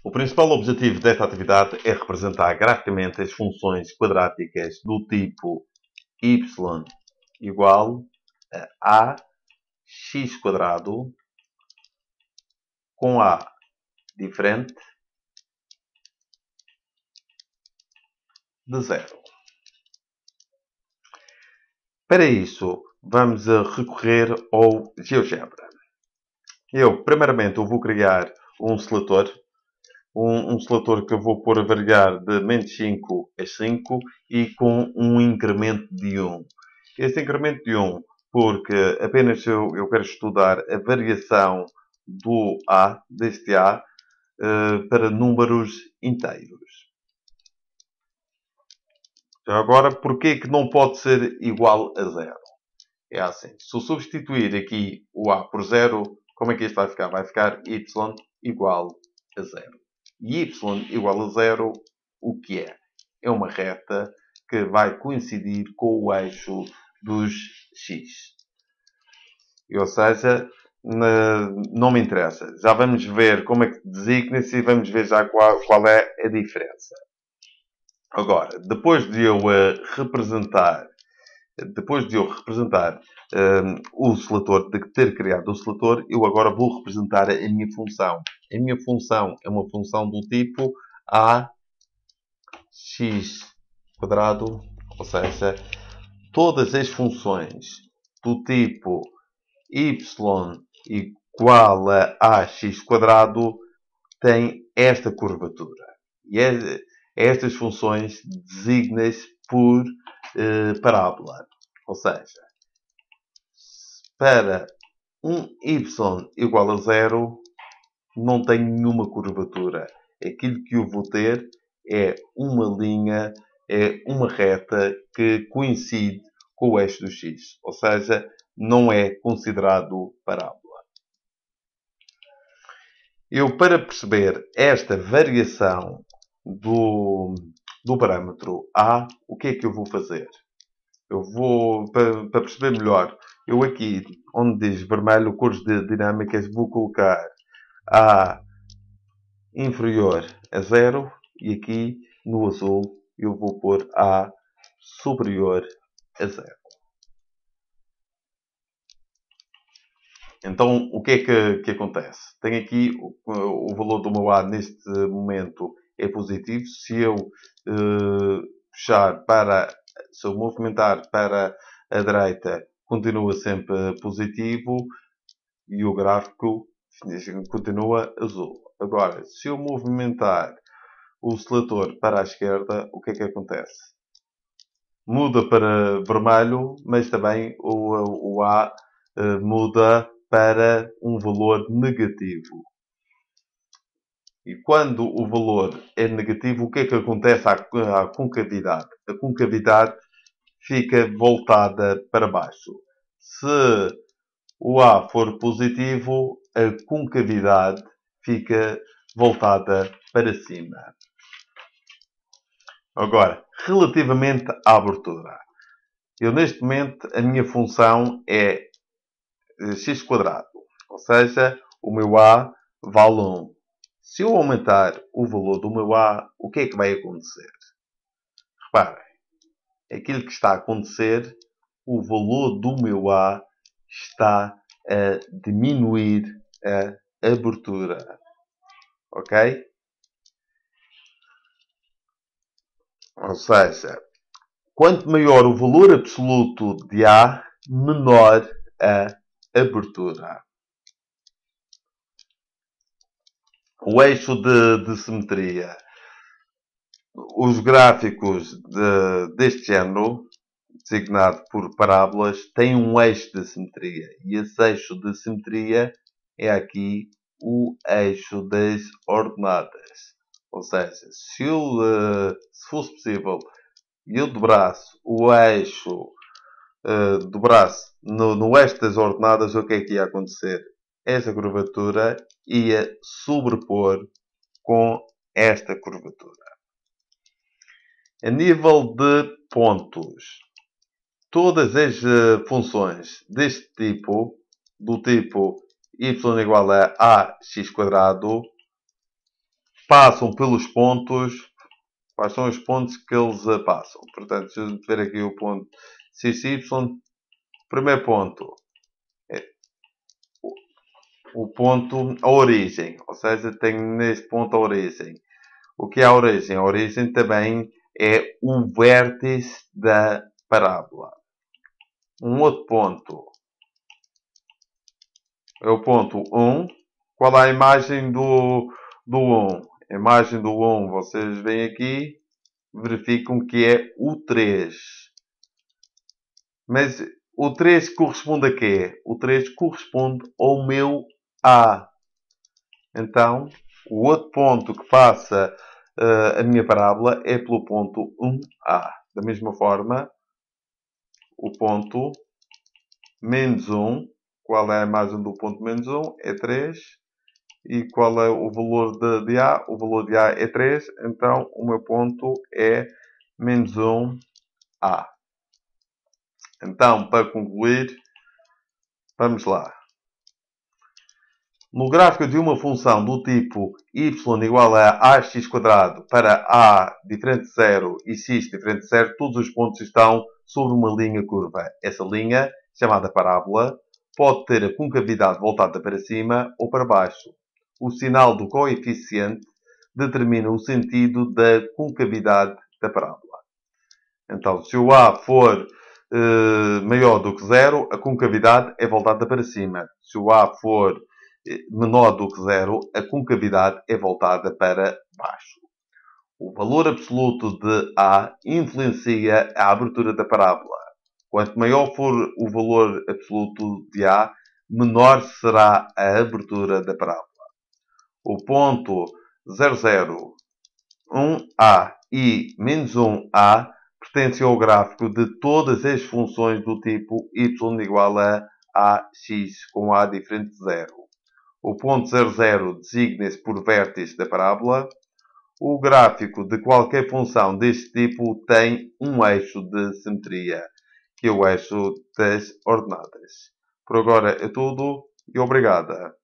O principal objetivo desta atividade é representar graficamente as funções quadráticas do tipo y igual a x quadrado com a diferente de zero. Para isso, vamos recorrer ao GeoGebra. Primeiramente, vou criar um seletor. Um seletor que eu vou pôr a variar de menos 5 a 5 e com um incremento de 1. Este incremento de 1, porque apenas eu quero estudar a variação deste A, para números inteiros. Agora, porquê que não pode ser igual a zero? É assim. Se eu substituir aqui o A por zero, como é que isto vai ficar? Vai ficar y igual a zero. E y igual a zero, o que é? É uma reta que vai coincidir com o eixo dos x. Ou seja, não me interessa. Já vamos ver como é que designa-se e vamos ver já qual é a diferença. Agora, depois de eu representar o seletor, de ter criado o seletor, eu agora vou representar a minha função. A minha função é uma função do tipo a x quadrado, ou seja, todas as funções do tipo y igual a x quadrado têm esta curvatura. E estas funções designas por parábola. Ou seja, para um y igual a zero, não tem nenhuma curvatura. Aquilo que eu vou ter é uma linha, é uma reta que coincide com o eixo do x. Ou seja, não é considerado parábola. Para perceber esta variação do parâmetro A, o que é que eu vou fazer? Para perceber melhor, eu aqui, onde diz vermelho, cores dinâmicas, vou colocar A inferior a zero e aqui no azul eu vou pôr A superior a zero. Então, o que é que acontece? Tenho aqui o valor do meu A neste momento é positivo. Se eu se eu movimentar para a direita, continua sempre positivo e o gráfico continua azul. Agora, se eu movimentar o seletor para a esquerda, o que é que acontece? Muda para vermelho, mas também o A muda para um valor negativo. E quando o valor é negativo, o que é que acontece à concavidade? A concavidade fica voltada para baixo. Se o A for positivo, a concavidade fica voltada para cima. Agora, relativamente à abertura. Neste momento, a minha função é x quadrado. Ou seja, o meu A vale 1. Se eu aumentar o valor do meu A, o que é que vai acontecer? Reparem, aquilo que está a acontecer, o valor do meu A está a diminuir a abertura. Ok? Ou seja, quanto maior o valor absoluto de A, menor a abertura. O eixo de simetria. Os gráficos deste género, designado por parábolas, têm um eixo de simetria. E esse eixo de simetria é aqui o eixo das ordenadas. Ou seja, se fosse possível, eu dobrasse o eixo, no eixo das ordenadas, o que é que ia acontecer? Esta curvatura ia sobrepor com esta curvatura. A nível de pontos, todas as funções deste tipo, do tipo y igual a ax quadrado, passam pelos pontos. Quais são os pontos que eles passam? Portanto, se eu ver aqui o ponto XY, primeiro ponto é o ponto, a origem. Ou seja, tenho neste ponto a origem. O que é a origem? A origem também é o vértice da parábola. Um outro ponto é o ponto 1. Qual é a imagem do 1? A imagem do 1, vocês veem aqui, verificam que é o 3. Mas o 3 corresponde a quê? O 3 corresponde ao meu A. Então, o outro ponto que passa a minha parábola é pelo ponto 1A. Da mesma forma, o ponto menos 1. Qual é a imagem do ponto menos 1? É 3. E qual é o valor de A? O valor de A é 3. Então, o meu ponto é menos 1A. Então, para concluir, vamos lá. No gráfico de uma função do tipo y igual a ax quadrado para a diferente de 0 e x diferente de 0, todos os pontos estão sobre uma linha curva. Essa linha, chamada parábola, pode ter a concavidade voltada para cima ou para baixo. O sinal do coeficiente determina o sentido da concavidade da parábola. Então, se o A for maior do que 0, a concavidade é voltada para cima. Se o A for menor do que 0, a concavidade é voltada para baixo. O valor absoluto de A influencia a abertura da parábola. Quanto maior for o valor absoluto de A, menor será a abertura da parábola. O ponto 0,0, 1A e menos 1A pertencem ao gráfico de todas as funções do tipo y igual a ax com a diferente de 0. O ponto 00 designa-se por vértice da parábola. O gráfico de qualquer função deste tipo tem um eixo de simetria, que é o eixo das ordenadas. Por agora é tudo e obrigada.